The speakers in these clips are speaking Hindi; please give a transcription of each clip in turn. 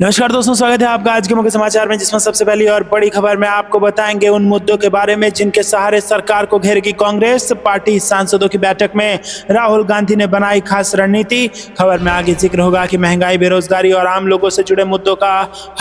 नमस्कार दोस्तों, स्वागत है आपका आज के मुख्य समाचार में, जिसमें सबसे पहली और बड़ी खबर में आपको बताएंगे उन मुद्दों के बारे में जिनके सहारे सरकार को घेरेगी कांग्रेस। पार्टी सांसदों की बैठक में राहुल गांधी ने बनाई खास रणनीति। खबर में आगे जिक्र होगा कि महंगाई, बेरोजगारी और आम लोगों से जुड़े मुद्दों का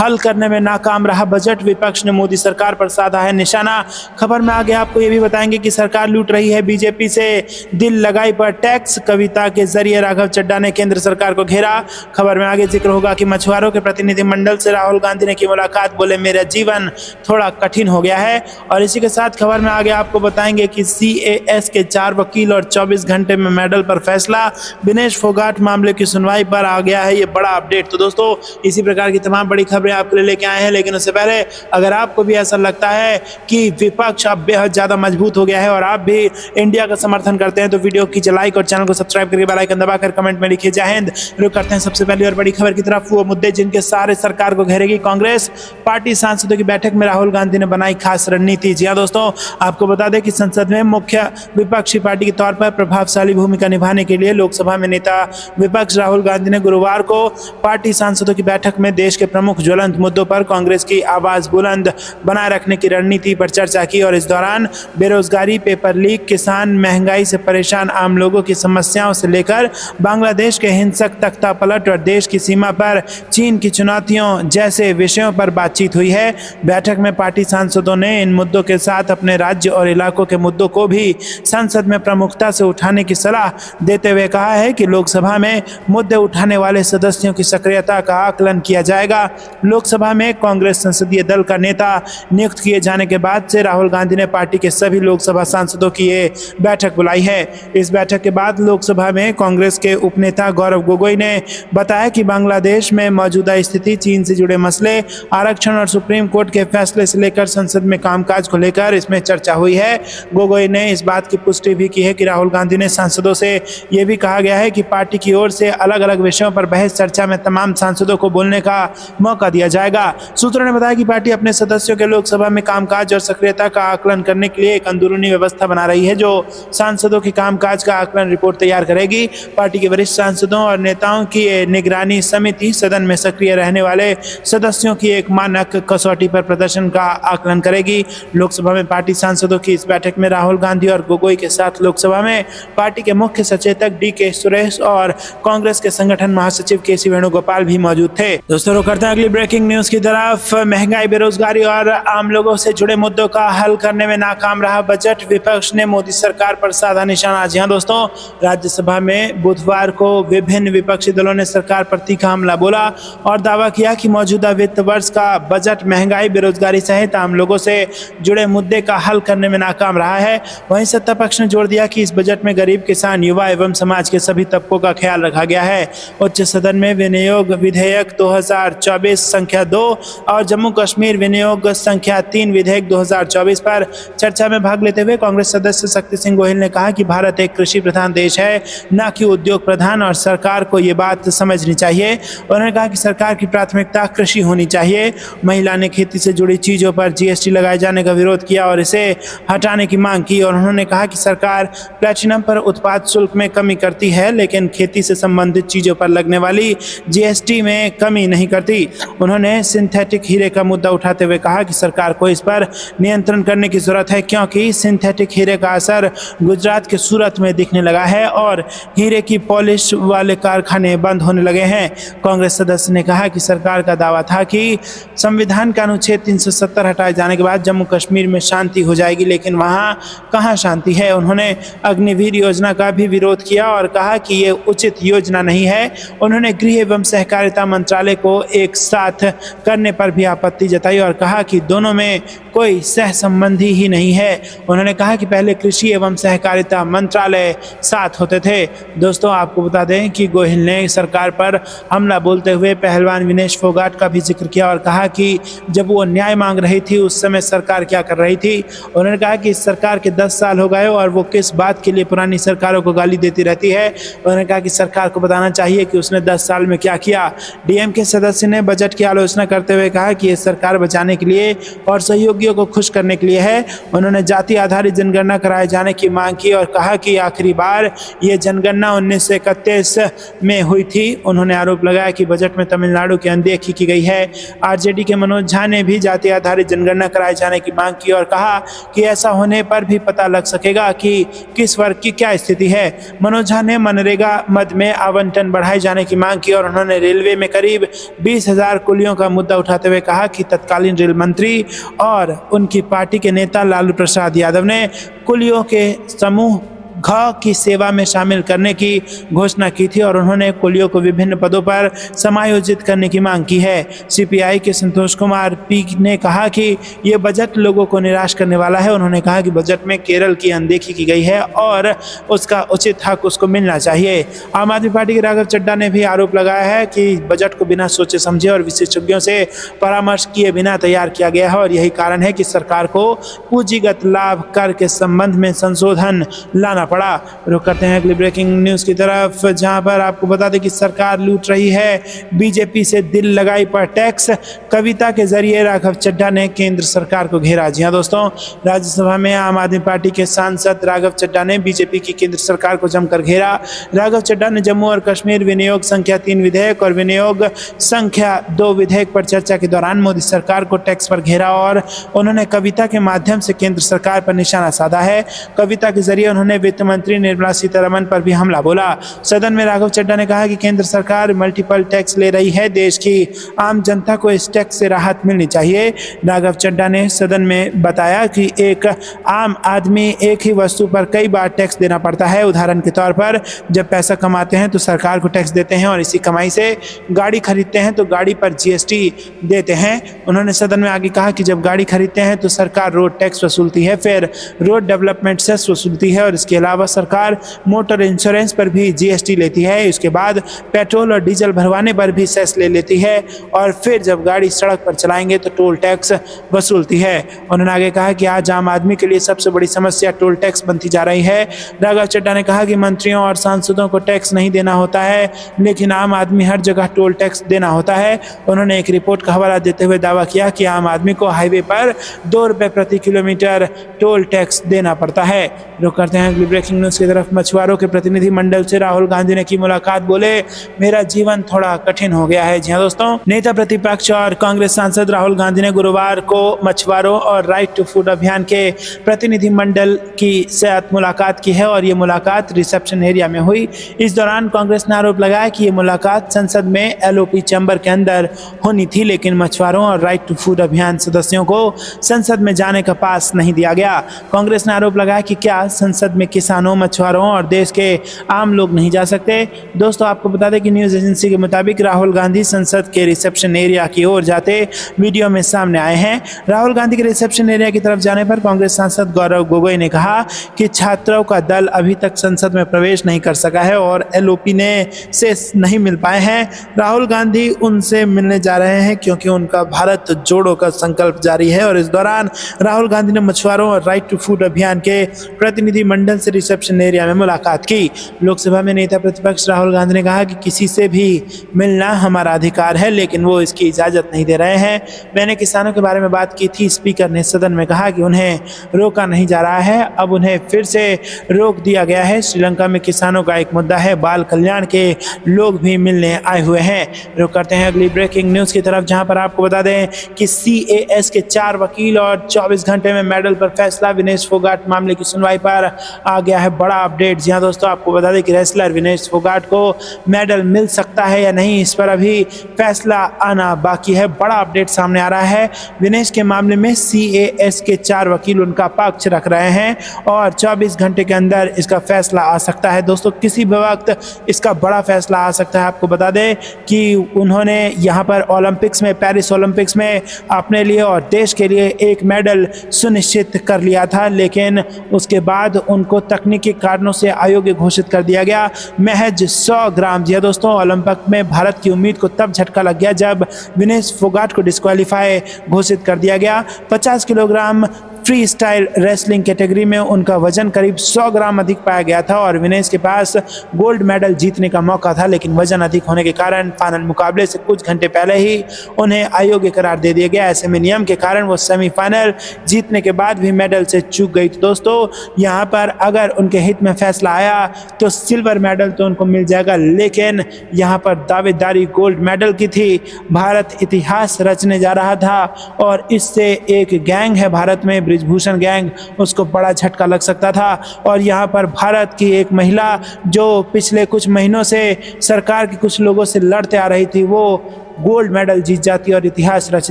हल करने में नाकाम रहा बजट। विपक्ष ने मोदी सरकार पर साधा है निशाना। खबर में आगे आपको ये भी बताएंगे कि सरकार लूट रही है बीजेपी से दिल लगाई पर टैक्स। कविता के जरिए राघव चड्ढा ने केंद्र सरकार को घेरा। खबर में आगे जिक्र होगा कि मछुआरों के प्रतिनिधिमंडल से राहुल गांधी ने की मुलाकात, बोले मेरा जीवन थोड़ा कठिन हो गया है। और इसी के साथ खबर में आगे आपको बताएंगे कि CAS के 4 वकील और 24 घंटे में मेडल पर फैसला। विनेश फोगाट मामले की सुनवाई पर आ गया है ये बड़ा अपडेट। तो दोस्तों, इसी प्रकार की तमाम बड़ी खबरें आपके लिए लेके आए हैं, लेकिन उससे पहले अगर आपको भी ऐसा लगता है कि विपक्ष अब बेहद ज्यादा मजबूत हो गया है और आप भी इंडिया का समर्थन करते हैं, तो वीडियो की लाइक और चैनल को सब्सक्राइब करके बेल आइकन दबाकर कमेंट में लिखिए जय हिंद। रुक करते हैं सबसे पहली और बड़ी खबर की तरफ। वो मुद्दे जिनके सारे सरकार को घेरेगी कांग्रेस। पार्टी सांसदों की बैठक में राहुल गांधी ने बनाई खास रणनीति। जी हां दोस्तों, आपको बता दें कि संसद में मुख्य विपक्षी पार्टी के तौर पर प्रभावशाली भूमिका निभाने के लिए लोकसभा में नेता विपक्ष राहुल गांधी ने गुरुवार को पार्टी सांसदों की बैठक में देश के प्रमुख ज्वलंत मुद्दों पर कांग्रेस की आवाज बुलंद बनाए रखने की रणनीति पर चर्चा की। और इस दौरान बेरोजगारी, पेपर लीक, किसान, महंगाई से परेशान आम लोगों की समस्याओं से लेकर बांग्लादेश के हिंसक तख्तापलट और देश की सीमा पर चीन की चुनौतियों जैसे विषयों पर बातचीत हुई है। बैठक में पार्टी सांसदों ने इन मुद्दों के साथ अपने राज्य और इलाकों के मुद्दों को भी संसद में प्रमुखता से उठाने की सलाह देते हुए कहा है कि लोकसभा में मुद्दे उठाने वाले सदस्यों की सक्रियता का आकलन किया जाएगा। लोकसभा में कांग्रेस संसदीय दल का नेता नियुक्त किए जाने के बाद से राहुल गांधी ने पार्टी के सभी लोकसभा सांसदों की ये बैठक बुलाई है। इस बैठक के बाद लोकसभा में कांग्रेस के उपनेता गौरव गोगोई ने बताया कि बांग्लादेश में मौजूदा स्थिति, चीन से जुड़े मसले, आरक्षण और सुप्रीम कोर्ट के फैसले से लेकर संसद में कामकाज को लेकर इसमें चर्चा हुई है। गोगोई ने इस बात की पुष्टि भी की है कि राहुल गांधी ने सांसदों से यह भी कहा गया है कि पार्टी की ओर से अलग अलग विषयों पर बहस चर्चा में तमाम सांसदों को बोलने का मौका दिया जाएगा। सूत्रों ने बताया कि पार्टी अपने सदस्यों के लोकसभा में कामकाज और सक्रियता का आकलन करने के लिए एक अंदरूनी व्यवस्था बना रही है, जो सांसदों के कामकाज का आकलन रिपोर्ट तैयार करेगी। पार्टी के वरिष्ठ सांसदों और नेताओं की निगरानी समिति सदन में सक्रिय रहने वाले सदस्यों की एक मानक कसौटी पर प्रदर्शन का आकलन करेगी। लोकसभा में पार्टी सांसदों की इस बैठक में राहुल गांधी और गोगोई के साथ लोकसभा में पार्टी के मुख्य सचेतक DK सुरेश और कांग्रेस के संगठन महासचिव KC वेणुगोपाल भी मौजूद थे। दोस्तों, रुक करते हैं अगली ब्रेकिंग न्यूज की तरफ। महंगाई, बेरोजगारी और आम लोगों से जुड़े मुद्दों का हल करने में नाकाम रहा बजट। विपक्ष ने मोदी सरकार पर साधा निशाना। जी हां दोस्तों, राज्यसभा में बुधवार को विभिन्न विपक्षी दलों ने सरकार पर तीखा हमला बोला और दावा किया कि मौजूदा वित्त वर्ष का बजट महंगाई, बेरोजगारी सहित आम लोगों से जुड़े मुद्दे का हल करने में नाकाम रहा है। वहीं सत्ता पक्ष ने जोर दिया कि इस बजट में गरीब, किसान, युवा एवं समाज के सभी तबकों का ख्याल रखा गया है। उच्च सदन में विनियोग विधेयक 2024 संख्या 2 और जम्मू कश्मीर विनियोग संख्या 3 विधेयक 2024 पर चर्चा में भाग लेते हुए कांग्रेस सदस्य शक्ति सिंह गोहिल ने कहा कि भारत एक कृषि प्रधान देश है, न कि उद्योग प्रधान, और सरकार को ये बात समझनी चाहिए। उन्होंने कहा कि सरकार की प्राथमिकता कृषि होनी चाहिए। महिला ने खेती से जुड़ी चीजों पर GST लगाए जाने का विरोध किया और इसे हटाने की मांग की। और उन्होंने कहा कि सरकार प्लेटिनम पर उत्पाद शुल्क में कमी करती है, लेकिन खेती से संबंधित चीजों पर लगने वाली GST में कमी नहीं करती। उन्होंने सिंथेटिक हीरे का मुद्दा उठाते हुए कहा कि सरकार को इस पर नियंत्रण करने की जरूरत है, क्योंकि सिंथेटिक हीरे का असर गुजरात के सूरत में दिखने लगा है और हीरे की पॉलिश वाले कारखाने बंद होने लगे हैं। कांग्रेस सदस्य ने कहा कि सरकार का दावा था कि संविधान का अनुच्छेद 370 हटाए जाने के बाद जम्मू कश्मीर में शांति हो जाएगी, लेकिन वहां कहां शांति है। उन्होंने अग्निवीर योजना का भी विरोध किया और कहा कि ये उचित योजना नहीं है। उन्होंने गृह एवं सहकारिता मंत्रालय को एक साथ करने पर भी आपत्ति जताई और कहा कि दोनों में कोई सह संबंधी ही नहीं है। उन्होंने कहा कि पहले कृषि एवं सहकारिता मंत्रालय साथ होते थे। दोस्तों, आपको बता दें कि गोहिल ने सरकार पर हमला बोलते हुए पहलवान विनेश फोगाट का भी जिक्र किया और कहा कि जब वो न्याय मांग रही थी उस समय सरकार क्या कर रही थी। उन्होंने कहा कि इस सरकार के 10 साल हो गए और वो किस बात के लिए पुरानी सरकारों को गाली देती रहती है। उन्होंने कहा कि सरकार को बताना चाहिए कि उसने 10 साल में क्या किया। DMK सदस्य ने बजट की आलोचना करते हुए कहा कि ये सरकार बचाने के लिए और सहयोगियों को खुश करने के लिए है। उन्होंने जाति आधारित जनगणना कराए जाने की मांग की और कहा कि आखिरी बार ये जनगणना 1931 में हुई थी। उन्होंने आरोप लगाया कि बजट में तमिलनाडु तमिलनाडु की अनदेखी की गई है। आरजेडी के मनोज झा ने भी जाति आधारित जनगणना कराए जाने की मांग की और कहा कि ऐसा होने पर भी पता लग सकेगा कि किस वर्ग की क्या स्थिति है। मनोज झा ने मनरेगा मद में आवंटन बढ़ाए जाने की मांग की और उन्होंने रेलवे में करीब 20,000 कुलियों का मुद्दा उठाते हुए कहा कि तत्कालीन रेल मंत्री और उनकी पार्टी के नेता लालू प्रसाद यादव ने कुलियों के समूह घ की सेवा में शामिल करने की घोषणा की थी और उन्होंने कुलियों को विभिन्न पदों पर समायोजित करने की मांग की है। सीपीआई के संतोष कुमार पी ने कहा कि ये बजट लोगों को निराश करने वाला है। उन्होंने कहा कि बजट में केरल की अनदेखी की गई है और उसका उचित हक उसको मिलना चाहिए। आम आदमी पार्टी के राघव चड्ढा ने भी आरोप लगाया है कि बजट को बिना सोचे समझे और विशेषज्ञों से परामर्श किए बिना तैयार किया गया है और यही कारण है कि सरकार को पूंजीगत लाभ कर के संबंध में संशोधन लाना पड़ा। रुक करते हैं अगली ब्रेकिंग न्यूज की तरफ, जहां पर आपको बता दें कि सरकार लूट रही है बीजेपी से दिल लगाई पर टैक्स। कविता के जरिए राघव चड्ढा ने केंद्र सरकार को घेरा। जी हां दोस्तों, राज्यसभा में आम आदमी पार्टी के सांसद राघव चड्ढा ने बीजेपी की केंद्र सरकार को जमकर घेरा। राघव चड्ढा ने जम्मू और कश्मीर विनियोग संख्या 3 विधेयक और विनियोग संख्या 2 विधेयक पर चर्चा के दौरान मोदी सरकार को टैक्स पर घेरा और उन्होंने कविता के माध्यम से केंद्र सरकार पर निशाना साधा है। कविता के जरिए उन्होंने वित्त मंत्री निर्मला सीतारमण पर भी हमला बोला। सदन में राघव चड्ढा ने कहा कि केंद्र सरकार मल्टीपल टैक्स ले रही है, देश की आम जनता को इस टैक्स से राहत मिलनी चाहिए। राघव चड्ढा ने सदन में बताया कि एक आम आदमी एक ही वस्तु पर कई बार टैक्स देना पड़ता है। उदाहरण के तौर पर जब पैसा कमाते हैं तो सरकार को टैक्स देते हैं और इसी कमाई से गाड़ी खरीदते हैं तो गाड़ी पर जीएसटी देते हैं। उन्होंने सदन में आगे कहा कि जब गाड़ी खरीदते हैं तो सरकार रोड टैक्स वसूलती है, फिर रोड डेवलपमेंट सेस वसूलती है और इसके अलावा सरकार मोटर इंश्योरेंस पर भी जीएसटी लेती है। इसके बाद पेट्रोल और डीजल भरवाने पर भी सेस ले लेती है और फिर जब गाड़ी सड़क पर चलाएंगे तो टोल टैक्स वसूलती है। उन्होंने आगे कहा कि आज आम आदमी के लिए सबसे बड़ी समस्या टोल टैक्स बनती जा रही है। राघव चड्ढा ने कहा कि मंत्रियों और सांसदों को टैक्स नहीं देना होता है, लेकिन आम आदमी हर जगह टोल टैक्स देना होता है। उन्होंने एक रिपोर्ट का हवाला देते हुए दावा किया कि आम आदमी को हाईवे पर 2 रुपये प्रति किलोमीटर टोल टैक्स देना पड़ता है। रुक करते हैं अगली ब्रेकिंग न्यूज की तरफ। मछुआरों के प्रतिनिधि मंडल से राहुल गांधी ने की मुलाकात, बोले मेरा जीवन थोड़ा कठिन हो गया है। जी हां दोस्तों, नेता प्रतिपक्ष और कांग्रेस सांसद राहुल गांधी ने गुरुवार को मछुआरों और राइट टू फूड अभियान के प्रतिनिधि मंडल की साथ मुलाकात की है और ये मुलाकात रिसेप्शन एरिया में हुई। इस दौरान कांग्रेस ने आरोप लगाया कि ये मुलाकात संसद में एलओपी चैम्बर के अंदर होनी थी, लेकिन मछुआरों और राइट टू फूड अभियान सदस्यों को संसद में जाने का पास नहीं दिया गया। कांग्रेस ने आरोप लगाया कि क्या संसद में किसानों, मछुआरों और देश के आम लोग नहीं जा सकते। दोस्तों, आपको बता दें कि न्यूज एजेंसी के मुताबिक राहुल गांधी संसद के रिसेप्शन एरिया की ओर जाते वीडियो में सामने आए हैं। राहुल गांधी के रिसेप्शन एरिया की तरफ जाने पर कांग्रेस सांसद गौरव गोगोई ने कहा कि छात्रों का दल अभी तक संसद में प्रवेश नहीं कर सका है और एलओपी ने से नहीं मिल पाए हैं। राहुल गांधी उनसे मिलने जा रहे हैं क्योंकि उनका भारत जोड़ो का संकल्प जारी है और इस दौरान राहुल गांधी ने मछुआरों और राइट टू फूड अभियान के प्रतिनिधि मंडल से रिसेप्शन एरिया में मुलाकात की। लोकसभा में नेता प्रतिपक्ष राहुल गांधी ने कहा कि किसी से भी मिलना हमारा अधिकार है, लेकिन वो इसकी इजाजत नहीं दे रहे हैं। मैंने किसानों के बारे में बात की थी। स्पीकर ने सदन में कहा कि उन्हें रोका नहीं जा रहा है, अब उन्हें फिर से रोक दिया गया है। श्रीलंका में किसानों का एक मुद्दा है, बाल कल्याण के लोग भी मिलने आए हुए हैं। रुक करते हैं अगली ब्रेकिंग न्यूज की तरफ, जहां पर आपको बता दें कि CAS के 4 वकील और 24 घंटे में मेडल पर फैसला। विनेश फोगाट मामले की सुनवाई पर आ गया है बड़ा अपडेट। जी हां दोस्तों, आपको बता दें कि रेसलर विनेश फोगाट को मेडल मिल सकता है या नहीं, इस पर अभी फैसला आना बाकी है। बड़ा अपडेट सामने आ रहा है। विनेश के मामले में CAS के 4 वकील उनका पक्ष रख रहे हैं और 24 घंटे के अंदर इसका फैसला आ सकता है। दोस्तों, किसी भी वक्त इसका बड़ा फैसला आ सकता है। आपको बता दें कि उन्होंने यहाँ पर ओलंपिक्स में, पेरिस ओलंपिक्स में अपने लिए और देश के लिए एक मेडल सुनिश्चित कर लिया था, लेकिन उसके बाद उनको तकनीकी कारणों से अयोग्य घोषित कर दिया गया। महज 100 ग्राम। जी दोस्तों, ओलंपिक में भारत की उम्मीद को तब झटका लग गया जब विनेश फोगाट को डिस्क्वालीफाई घोषित कर दिया गया। 50 kilogram free style wrestling category में उनका वजन करीब 100 ग्राम अधिक पाया गया था और विनेश के पास गोल्ड मेडल जीतने का मौका था, लेकिन वजन अधिक होने के कारण फाइनल मुकाबले से कुछ घंटे पहले ही उन्हें अयोग्य करार दे दिया गया। ऐसे में नियम के कारण वो सेमीफाइनल जीतने के बाद भी मेडल से चूक गई। तो दोस्तों, यहाँ पर अगर उनके हित में फैसला आया तो सिल्वर मेडल तो उनको मिल जाएगा, लेकिन यहाँ पर दावेदारी गोल्ड मेडल की थी। भारत इतिहास रचने जा रहा था और इससे एक गैंग है भारत में, बृजभूषण गैंग, उसको बड़ा झटका लग सकता था। और यहाँ पर भारत की एक महिला जो पिछले कुछ महीनों से सरकार के कुछ लोगों से लड़ते आ रही थी, वो गोल्ड मेडल जीत जाती और इतिहास रच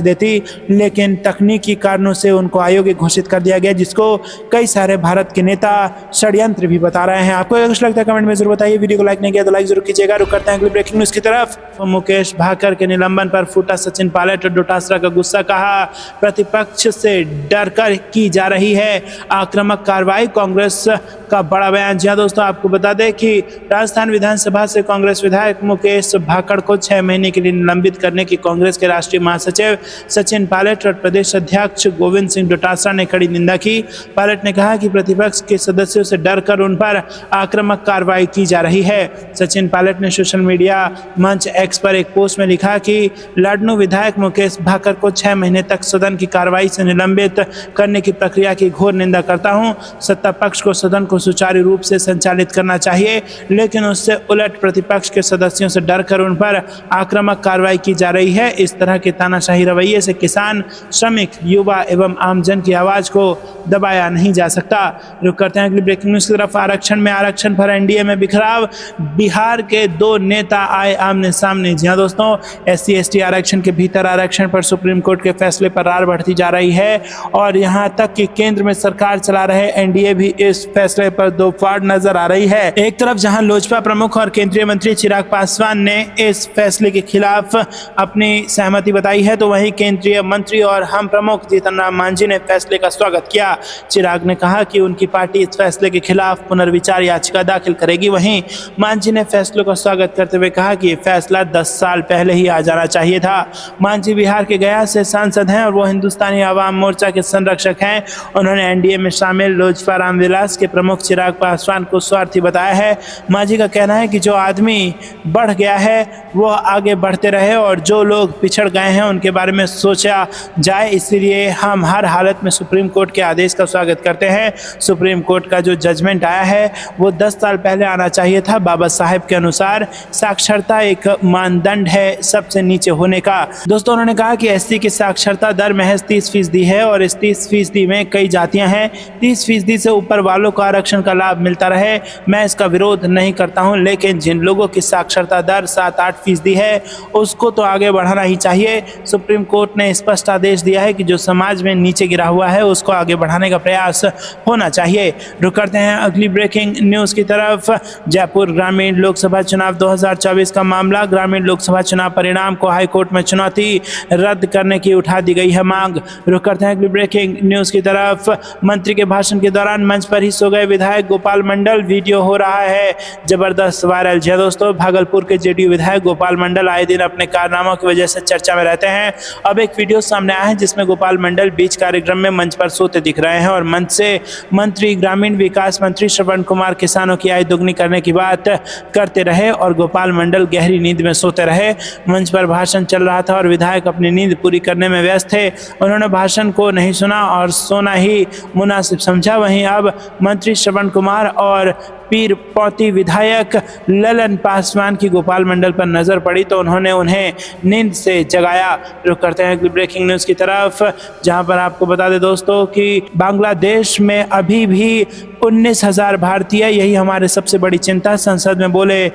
देती, लेकिन तकनीकी कारणों से उनको अयोग्य घोषित कर दिया गया, जिसको कई सारे भारत के नेता षड्यंत्र भी बता रहे हैं। आपको कुछ लगता है कमेंट में जरूर बताइए। वीडियो को लाइक नहीं किया तो लाइक जरूर कीजिएगा। रुक करते हैं अगली ब्रेकिंग न्यूज की तरफ। तो मुकेश भाकर के निलंबन पर फूटा सचिन पायलट और डोटासरा का गुस्सा, कहा प्रतिपक्ष से डरकर की जा रही है आक्रामक कार्रवाई, कांग्रेस का बड़ा बयान। जी दोस्तों, आपको बता दें कि राजस्थान विधानसभा से कांग्रेस विधायक मुकेश भाकर को 6 महीने के लिए निलंबित करने की कांग्रेस के राष्ट्रीय महासचिव सचिन पायलट और प्रदेश अध्यक्ष गोविंद सिंह डोटासरा ने कड़ी निंदा की। पायलट ने कहा कि प्रतिपक्ष के सदस्यों से डरकर उन पर आक्रामक कार्रवाई की जा रही है। सचिन पायलट ने सोशल मीडिया मंच एक्स पर एक पोस्ट में लिखा कि लाडनू विधायक मुकेश भाकर को 6 महीने तक सदन की कार्रवाई से निलंबित करने की प्रक्रिया की घोर निंदा करता हूं। सत्ता पक्ष को सदन को सुचारू रूप से संचालित करना चाहिए, लेकिन उससे उलट प्रतिपक्ष के सदस्यों से डरकर उन पर आक्रामक कार्रवाई की जा रही है। इस तरह के तानाशाही रवैये से किसान, श्रमिक, युवा एवं आमजन की आवाज को दबाया नहीं जा सकता। रुक करते हैं अगली ब्रेकिंग न्यूज की तरफ। आरक्षण में आरक्षण पर एनडीए में बिखराव, बिहार के 2 नेता आए आमने सामने। जी हाँ दोस्तों, SC ST आरक्षण के भीतर आरक्षण पर सुप्रीम कोर्ट के फैसले पर रार बढ़ती जा रही है और यहाँ तक कि केंद्र में सरकार चला रहे एनडीए भी इस फैसले पर दो फाड़ नजर आ रही है। एक तरफ जहां लोजपा प्रमुख और केंद्रीय मंत्री चिराग पासवान ने इस फैसले के खिलाफ अपनी सहमति बताई है, तो वहीं केंद्रीय मंत्री और हम प्रमुख जीतन राम मांझी ने फैसले का स्वागत किया। चिराग ने कहा कि उनकी पार्टी इस फैसले के खिलाफ पुनर्विचार याचिका दाखिल करेगी। वहीं मांझी ने फैसले का स्वागत करते हुए कहा कि यह फैसला 10 साल पहले ही आ जाना चाहिए था। मांझी बिहार के गया से सांसद हैं और वो हिंदुस्तानी आवाम मोर्चा के संरक्षक हैं। उन्होंने एनडीए में शामिल लोजपा रामविलास के प्रमुख चिराग पासवान को स्वार्थी बताया है। मांझी का कहना है कि जो आदमी बढ़ गया है वो आगे बढ़ते रहे और जो लोग पिछड़ गए हैं उनके बारे में सोचा जाए, इसलिए हम हर हालत में सुप्रीम कोर्ट के आदेश का स्वागत करते हैं। सुप्रीम कोर्ट का जो जजमेंट आया है वो 10 साल पहले आना चाहिए था। बाबा साहेब के अनुसार साक्षरता एक मानदंड है सबसे नीचे होने का। दोस्तों, उन्होंने कहा कि एससी की साक्षरता दर महज 30% है और इस 30% में कई जातियां हैं। 30% से ऊपर वालों को आरक्षण का लाभ मिलता रहे, मैं इसका विरोध नहीं करता हूं, लेकिन जिन लोगों की साक्षरता दर 7-8% है उसको तो आगे बढ़ाना ही चाहिए। सुप्रीम कोर्ट ने स्पष्ट आदेश दिया है कि जो समाज में नीचे गिरा हुआ है उसको आगे बढ़ाने का प्रयास होना चाहिए। रुक करते हैं अगली ब्रेकिंग न्यूज की तरफ। जयपुर ग्रामीण लोकसभा चुनाव 2024 का मामला, ग्रामीण लोकसभा चुनाव परिणाम को हाईकोर्ट में चुनौती, रद्द करने की उठा दी गई है मांग। रुक करते हैं अगली ब्रेकिंग न्यूज की तरफ। मंत्री के भाषण के दौरान मंच पर ही सो गए विधायक गोपाल मंडल, वीडियो हो रहा है जबरदस्त वायरल। जी दोस्तों, भागलपुर के जेडीयू विधायक गोपाल मंडल आए दिन अपने कारनामों की वजह से चर्चा में रहते हैं। अब एक वीडियो सामने आया है जिसमें गोपाल मंडल बीच कार्यक्रम में मंच पर सोते दिख रहे हैं और मंच से मंत्री ग्रामीण विकास मंत्री श्रवण कुमार किसानों की आय दोगुनी करने की बात करते रहे और गोपाल मंडल गहरी नींद में सोते रहे। मंच पर भाषण चल रहा था और विधायक अपनी नींद पूरी करने में व्यस्त थे। उन्होंने भाषण को नहीं सुना और सोना ही मुनासिब समझा। वहीं अब मंत्री श्रवण कुमार और पीर पौती विधायक ललन पासवान की गोपाल मंडल पर नजर पड़ी तो उन्होंने उन्हें नींद से जगाया। रुक करते हैं ब्रेकिंग न्यूज की तरफ, जहां पर आपको बता दें दोस्तों कि बांग्लादेश में अभी भी 19,000 भारतीय, यही हमारे सबसे बड़ी चिंता, संसद में बोले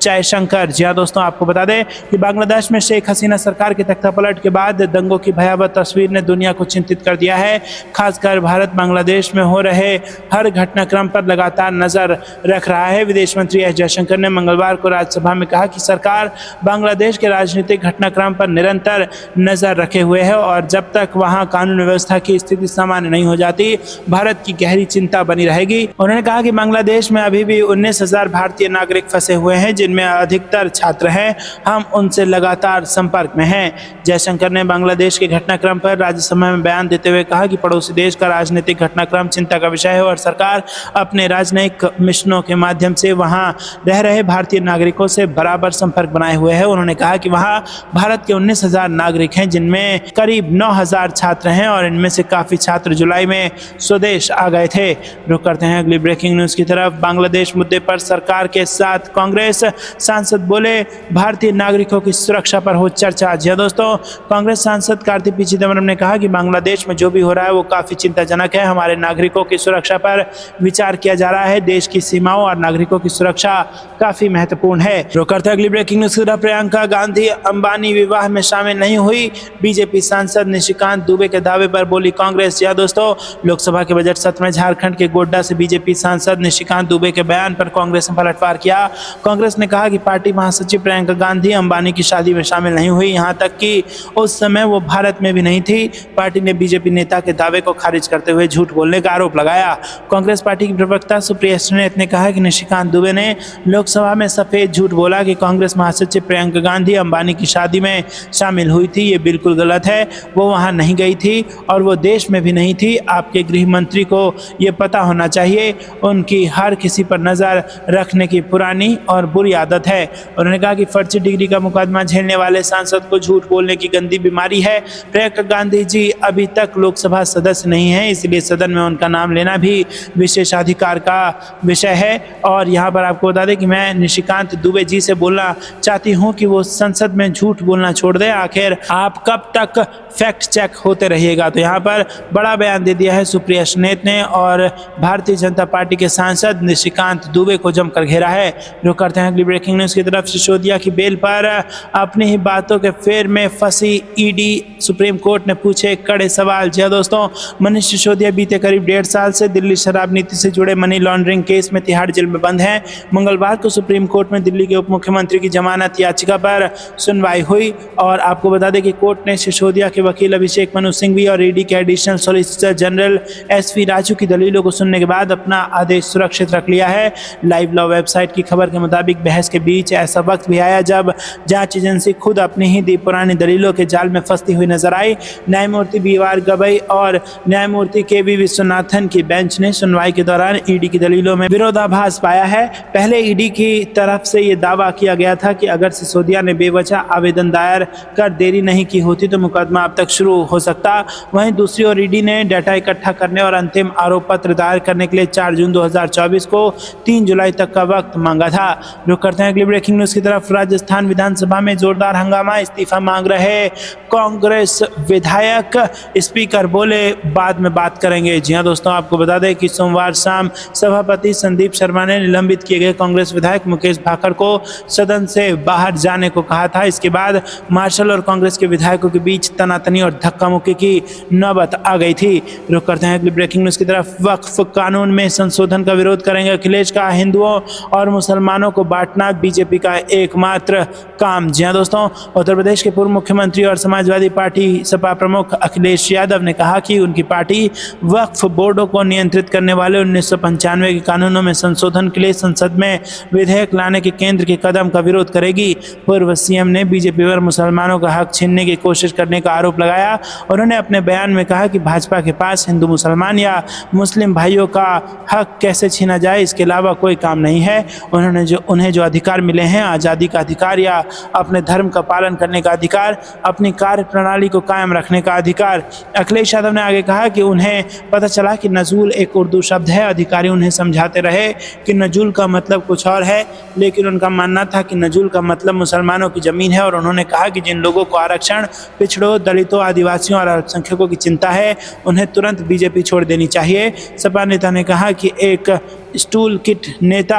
जयशंकर। जी हाँ दोस्तों, आपको बता दें कि बांग्लादेश में शेख हसीना सरकार के तख्तापलट के बाद दंगों की भयावह तस्वीर ने दुनिया को चिंतित कर दिया है। खासकर भारत बांग्लादेश में हो रहे हर घटनाक्रम पर लगातार नजर रख रहा है। विदेश मंत्री एस जयशंकर ने मंगलवार को राज्यसभा में कहा कि सरकार बांग्लादेश के राजनीतिक घटनाक्रम पर निरंतर नजर रखे हुए है और जब तक वहाँ कानून व्यवस्था की स्थिति सामान्य नहीं हो जाती भारत की गहरी चिंता बनी रहेगी। उन्होंने कहा कि बांग्लादेश में अभी भी 19,000 भारतीय नागरिक फंसे हुए हैं जिनमें अधिकतर छात्र हैं। हम उनसे लगातार संपर्क में हैं। जयशंकर ने बांग्लादेश के घटनाक्रम पर राज्यसभा में बयान देते हुए कहा कि पड़ोसी देश का राजनीतिक घटनाक्रम चिंता का विषय है और सरकार अपने राजनयिक मिशनों के माध्यम से वहां रह रहे भारतीय नागरिकों से बराबर संपर्क बनाए हुए है। उन्होंने कहा कि वहां भारत के 19,000 नागरिक हैं, जिनमें करीब 9,000 छात्र हैं और इनमें से काफी छात्र जुलाई में स्वदेश आ गए थे। रुक करते हैं अगली ब्रेकिंग न्यूज की तरफ। बांग्लादेश मुद्दे पर सरकार के साथ कांग्रेस सांसद बोले, भारतीय नागरिकों की सुरक्षा पर हो चर्चा। जी दोस्तों, कांग्रेस सांसद कार्ति पी चिदम्बरम ने कहा कि बांग्लादेश में जो भी हो रहा है वो काफी चिंताजनक है। हमारे नागरिकों की सुरक्षा पर विचार किया जा रहा है। देश की सीमाओं और नागरिकों की सुरक्षा काफी महत्वपूर्ण है। रुक करते हैं अगली ब्रेकिंग न्यूज की तरफ। प्रियंका गांधी अंबानी विवाह में शामिल नहीं हुई, बीजेपी सांसद निशिकांत दुबे के दावे पर बोली कांग्रेस। या दोस्तों, लोकसभा के बजट सत्र में झारखंड के गोड्डा से बीजेपी सांसद निशिकांत दुबे के बयान पर कांग्रेस ने पलटवार किया। कांग्रेस ने कहा कि पार्टी महासचिव प्रियंका गांधी अंबानी की शादी में शामिल नहीं हुई, यहां तक कि उस समय वो भारत में भी नहीं थी। पार्टी ने बीजेपी नेता के दावे को खारिज करते हुए झूठ बोलने का आरोप लगाया। कांग्रेस पार्टी की प्रवक्ता सुप्रिया श्रीनेत ने कहा कि निशिकांत दुबे ने लोकसभा में सफेद झूठ बोला कि कांग्रेस महासचिव प्रियंका गांधी अंबानी की शादी में शामिल हुई थी। ये बिल्कुल गलत है। वो वहां नहीं गई थी और वो देश में भी नहीं थी। आपके गृह मंत्री को ये पता होना चाहिए। उनकी हर किसी पर नजर रखने की पुरानी और बुरी आदत है। उन्होंने कहा कि फर्जी डिग्री का मुकदमा झेलने वाले सांसद को झूठ बोलने की गंदी बीमारी है। प्रियंका गांधी जी अभी तक लोकसभा सदस्य नहीं है, इसलिए सदन में उनका नाम लेना भी विशेषाधिकार का विषय है। और यहाँ पर आपको बता दें कि मैं निशिकांत दुबे जी से बोलना चाहती हूँ कि वो संसद में झूठ बोलना छोड़ दें। आखिर आप कब तक फैक्ट चेक होते रहिएगा। तो यहाँ पर बड़ा बयान दे दिया है सुप्रिया श्रीनेत ने और भारतीय जनता पार्टी के सांसद निशिकांत दुबे को जमकर घेरा है। रुक करते हैं अगली ब्रेकिंग न्यूज की तरफ। सिसोदिया की बेल पर अपनी ही बातों के फेर में फंसी ईडी, सुप्रीम कोर्ट ने पूछे कड़े सवाल। जी दोस्तों, मनीष सिसोदिया बीते करीब 1.5 साल से दिल्ली शराब नीति से जुड़े मनी लॉन्ड्रिंग केस में तिहाड़ जेल में बंद हैं। मंगलवार को सुप्रीम कोर्ट में दिल्ली के उप मुख्यमंत्री की जमानत याचिका पर सुनवाई हुई और आपको बता दें कि कोर्ट ने सिसोदिया के वकील अभिषेक मनु सिंघवी और ईडी के additional solicitor general SV Raju की दलीलों को सुनने के बाद अपना आदेश सुरक्षित रख लिया है। लाइव लॉ वेबसाइट की खबर के मुताबिक बहस के बीच ऐसा वक्त भी आया जब जांच एजेंसी खुद अपनी ही पुरानी दलीलों के जाल में फंसती हुई नजर आई। न्यायमूर्ति बी.आर. गवई और न्यायमूर्ति के.वी. विश्वनाथन की बेंच ने सुनवाई के दौरान ईडी की दलीलों में विरोधाभास पाया है। पहले ईडी की तरफ से ये दावा किया गया था कि अगर सिसोदिया ने बेवजह आवेदन दायर कर देरी नहीं की होती तो मुकदमा अब तक शुरू हो सकता। वहीं दूसरी ओर ईडी ने डाटा इकट्ठा करने और अंतिम आरोप पत्र दायर करने के लिए 4 जून 2024 को 3 जुलाई तक का वक्त मांगा था। रुक करते हैं अगली ब्रेकिंग न्यूज की तरफ। राजस्थान विधानसभा में जोरदार हंगामा, इस्तीफा मांग रहे कांग्रेस विधायक। स्पीकर बोले बाद में बात करेंगे। जी हाँ दोस्तों, आपको बता दें कि सोमवार शाम सभापति संदीप शर्मा ने निलंबित किए गए कांग्रेस विधायक मुकेश भाकर को सदन से बाहर जाने को कहा था। इसके बाद मार्शल और कांग्रेस के विधायकों के बीच तनातनी और धक्का मुक्की की नौबत आ गई थी। रुक करते हैं अगली ब्रेकिंग न्यूज की तरफ। वक्फ कानून में संशोधन का विरोध करेंगे अखिलेश का हिंदुओं और मुसलमानों को बांटना बीजेपी का एकमात्र काम। जी हाँ दोस्तों, उत्तर प्रदेश के पूर्व मुख्यमंत्री और समाजवादी पार्टी सपा प्रमुख अखिलेश यादव ने कहा कि उनकी पार्टी वक्फ बोर्डों को नियंत्रित करने वाले 1995 के कानूनों में संशोधन के लिए संसद में विधेयक लाने के केंद्र के कदम का विरोध करेगी। पूर्व सीएम ने बीजेपी पर मुसलमानों का हक छीनने की कोशिश करने का आरोप लगाया। उन्होंने अपने बयान में कहा कि भाजपा के पास हिंदू मुसलमान या मुस्लिम भाइयों का हक कैसे छीना जाए इसके अलावा कोई काम नहीं है। उन्हें जो अधिकार मिले हैं, आज़ादी का अधिकार या अपने धर्म का पालन करने का अधिकार, अपनी कार्य प्रणाली को कायम रखने का अधिकार। अखिलेश यादव ने आगे कहा कि उन्हें पता चला कि नजूल एक उर्दू शब्द है। अधिकारी उन्हें समझाते रहे कि नजूल का मतलब कुछ और है, लेकिन उनका मानना था कि नजूल का मतलब मुसलमानों की ज़मीन है। और उन्होंने कहा कि जिन लोगों को आरक्षण, पिछड़ों, दलितों, आदिवासियों और अल्पसंख्यकों की चिंता है उन्हें तुरंत बीजेपी छोड़ देनी चाहिए। सपा नेता ने कहा कि एक स्टूल किट नेता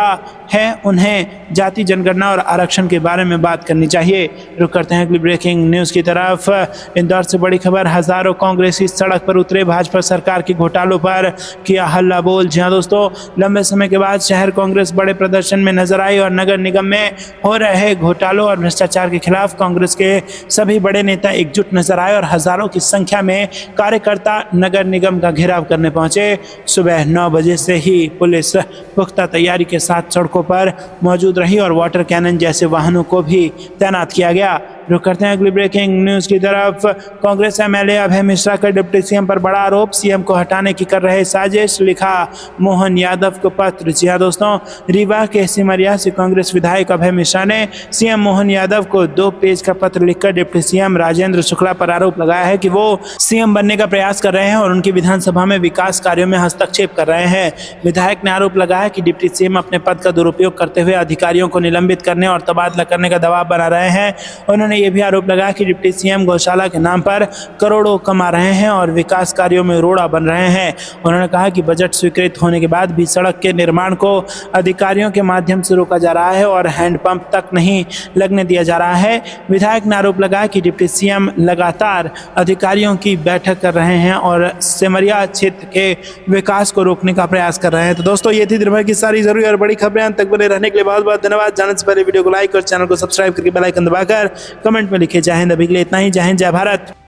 है, उन्हें जाति जनगणना और आरक्षण के बारे में बात करनी चाहिए। रुक करते हैं अगली ब्रेकिंग न्यूज़ की तरफ। इंदौर से बड़ी खबर, हजारों कांग्रेसी सड़क पर उतरे, भाजपा सरकार के घोटालों पर किया हल्ला बोल। जी हाँ दोस्तों, लंबे समय के बाद शहर कांग्रेस बड़े प्रदर्शन में नजर आई और नगर निगम में हो रहे घोटालों और भ्रष्टाचार के खिलाफ कांग्रेस के सभी बड़े नेता एकजुट नजर आए और हजारों की संख्या में कार्यकर्ता नगर निगम का घेराव करने पहुंचे। सुबह 9 बजे से ही पुलिस पुख्ता तैयारी के साथ सड़कों पर मौजूद रही और वाटर कैनन जैसे वाहनों को भी तैनात किया गया। रुक करते हैं अगली ब्रेकिंग न्यूज की तरफ। कांग्रेस एमएलए अभय मिश्रा का डिप्टी सीएम पर बड़ा आरोप, सीएम को हटाने की कर रहे साजिश, लिखा मोहन यादव को पत्र। जी हाँ दोस्तों, रीवा के सिमरिया से कांग्रेस विधायक अभय मिश्रा ने सीएम मोहन यादव को 2 पेज का पत्र लिखकर डिप्टी सीएम राजेंद्र शुक्ला पर आरोप लगाया है कि वो सीएम बनने का प्रयास कर रहे हैं और उनकी विधानसभा में विकास कार्यों में हस्तक्षेप कर रहे हैं। विधायक ने आरोप लगाया कि डिप्टी सीएम अपने पद का दुरुपयोग करते हुए अधिकारियों को निलंबित करने और तबादला करने का दबाव बना रहे हैं। उन्होंने ये भी आरोप लगाया कि डिप्टी सीएम गौशाला के नाम पर करोड़ों कमा रहे हैं और विकास कार्यों में रोड़ा बन रहे हैं। उन्होंने कहा कि बजट स्वीकृत होने के बाद भी सड़क के निर्माण को अधिकारियों के माध्यम से रोका जा रहा है और हैंडपंप तक नहीं लगने दिया जा रहा है। विधायक ने आरोप लगाया कि डिप्टी सीएम लगातार अधिकारियों की बैठक कर रहे हैं और सिमरिया क्षेत्र के विकास को रोकने का प्रयास कर रहे हैं। तो दोस्तों, ये थी दिन भर की सारी जरूरी और बड़ी खबरें। अंत तक बने रहने के लिए बहुत बहुत धन्यवाद। जाने से पहले वीडियो को लाइक और चैनल को सब्सक्राइब करके बेल आइकन दबाकर कमेंट में लिखे जय हिंद। अभी के लिए इतना ही। जय हिंद, जय भारत।